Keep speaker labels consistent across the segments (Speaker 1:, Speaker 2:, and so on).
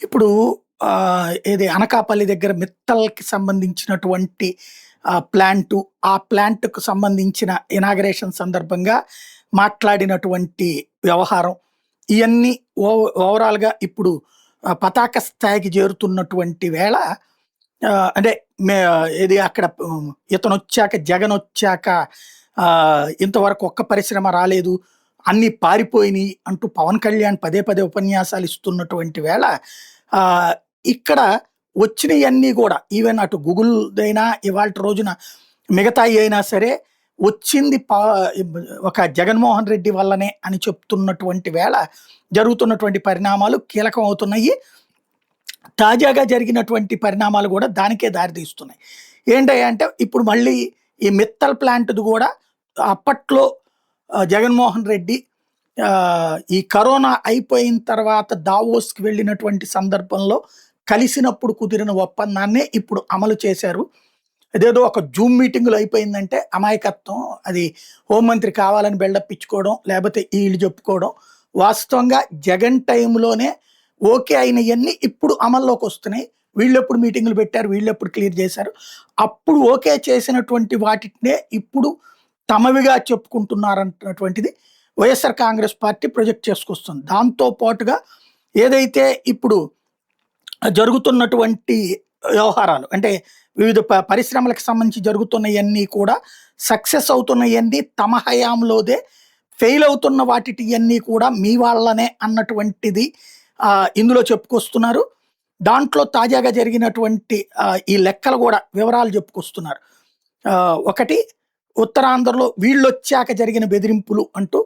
Speaker 1: ఇప్పుడు ఏది అనకాపల్లి దగ్గర మిత్తల్‌కి సంబంధించినటువంటి ప్లాంటు, ఆ ప్లాంట్‌కు సంబంధించిన ఇనాగరేషన్ సందర్భంగా మాట్లాడినటువంటి వ్యవహారం. ఇయన్నీ ఓవరాల్‌గా ఇప్పుడు పతాక స్థాయికి చేరుతున్నటువంటి వేళ అంటే ఏది అక్కడ ఇతనొచ్చాక జగనొచ్చాక ఇంతవరకు ఒక్క పరిశ్రమ రాలేదు. అన్నీ పారిపోయినియి అంటూ పవన్ కళ్యాణ్ పదే పదే ఉపన్యాసాలు ఇస్తున్నటువంటి వేళ ఆహ్, ఇక్కడ వచ్చినయన్నీ గూడా ఈవెన్ అటు గూగుల్‌దైనా ఇవాల్టి రోజున మిగతాయి అయినా సరే వచ్చింది ఒక జగన్మోహన్ రెడ్డి వల్లనే అని చెప్తున్నటువంటి వేళ జరుగుతున్నటువంటి పరిణామాలు కీలకం అవుతున్నాయి. తాజాగా జరిగినటువంటి పరిణామాలు గూడా దానికే దారితీస్తున్నాయి. ఏంటయ్యంటే ఇప్పుడు మళ్ళీ ఈ మిత్తల్ ప్లాంట్‌ది గూడా అప్పట్లో జగన్మోహన్ రెడ్డి ఈ కరోనా అయిపోయిన తర్వాత దావోస్‌కి వెళ్ళినటువంటి సందర్భంలో కలిసినప్పుడు కుదిరిన ఒప్పందాన్నే ఇప్పుడు అమలు చేశారు. అదేదో ఒక జూమ్ మీటింగ్‌లో అయిపోయిందంటే అమాయకత్వం. అది హోంమంత్రి కావాలని బిల్డప్ ఇచ్చుకోవడం, లేపోతే ఈళ్ళు చెప్పుకోవడం. వాస్తవంగా జగన్ టైంలోనే ఓకే అయినయన్నీ ఇప్పుడు అమల్లోకొస్తున్నాయి. వీళ్ళెప్పుడు మీటింగులు పెట్టారు, వీళ్ళెప్పుడు క్లియర్ చేశారు. అప్పుడు ఓకే చేసినటువంటి వాటినే ఇప్పుడు తమవిగా చెప్పుకుంటున్నారన్నటువంటిది వైఎస్ఆర్ కాంగ్రెస్ పార్టీ ప్రొజెక్ట్ చేసుకొస్తుంది. దాంతో పాటుగా ఏదైతే ఇప్పుడు జరుగుతున్నటువంటి వ్యవహారాలు అంటే వివిధ పరిశ్రమలకు సంబంధించి జరుగుతున్నయన్నీ కూడా సక్సెస్ అవుతున్నయన్నీ తమ హయాంలోదే, ఫెయిల్ అవుతున్న వాటిటియన్నీ కూడా మీ వాళ్ళనే అన్నటువంటిది ఇందులో చెప్పుకొస్తున్నారు. దాంట్లో తాజాగా జరిగినటువంటి ఈ లెక్కలు గూడా వివరాలు చెప్పుకొస్తున్నారు. ఒకటి ఉత్తరాంధ్రలో వీళ్ళొచ్చాక జరిగిన బెదిరింపులు అంటూ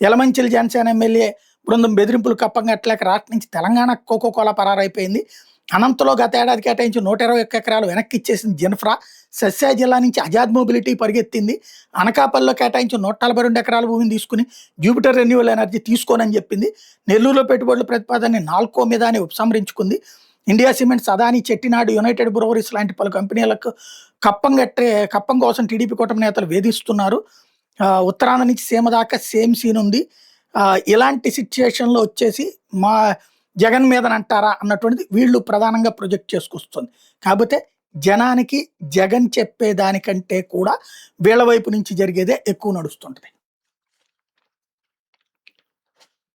Speaker 1: యలమంచిలి జనసేన ఎమ్మెల్యే బృందం బెదిరింపులు కప్పంగట్లేక రాష్ట్రం నుంచి తెలంగాణ కోకోకోలా పరారైపోయింది. అనంతలో గత ఏడాది కేటాయించి 121 ఎకరాలు వెనక్కి ఇచ్చేసింది జిన్ఫ్రా. సస్యా జిల్లా నుంచి అజాద్ మొబిలిటీ పరిగెత్తింది. అనకాపల్లిలో కేటాయించి 142 ఎకరాల భూమిని తీసుకుని జూపిటర్ రెన్యూవల్ ఎనర్జీ తీసుకోనని చెప్పింది. నెల్లూరులో పెట్టుబడుల ప్రతిపాదనని నాల్కో మీద అని ఉపసంహరించుకుంది. ఇండియా సిమెంట్స్, అదానీ, చెట్టినాడు, యునైటెడ్ బ్రూవరీస్ లాంటి పలు కంపెనీలకు కప్పం కోసం టీడీపీ కూటమి నేతలు వేధిస్తున్నారు. ఉత్తరాంధ్ర నుంచి సీమ దాకా సేమ్ సీన్ ఉంది. ఇలాంటి సిచ్యుయేషన్‌లో వచ్చేసి మా జగన్ మీదనంటారా అన్నటువంటిది వీళ్ళు ప్రధానంగా ప్రొజెక్ట్ చేసుకొస్తుంది. కాకపోతే జనానికి జగన్ చెప్పేదానికంటే కూడా వీళ్ళ వైపు నుంచి జరిగేదే ఎక్కువ నడుస్తుంటది.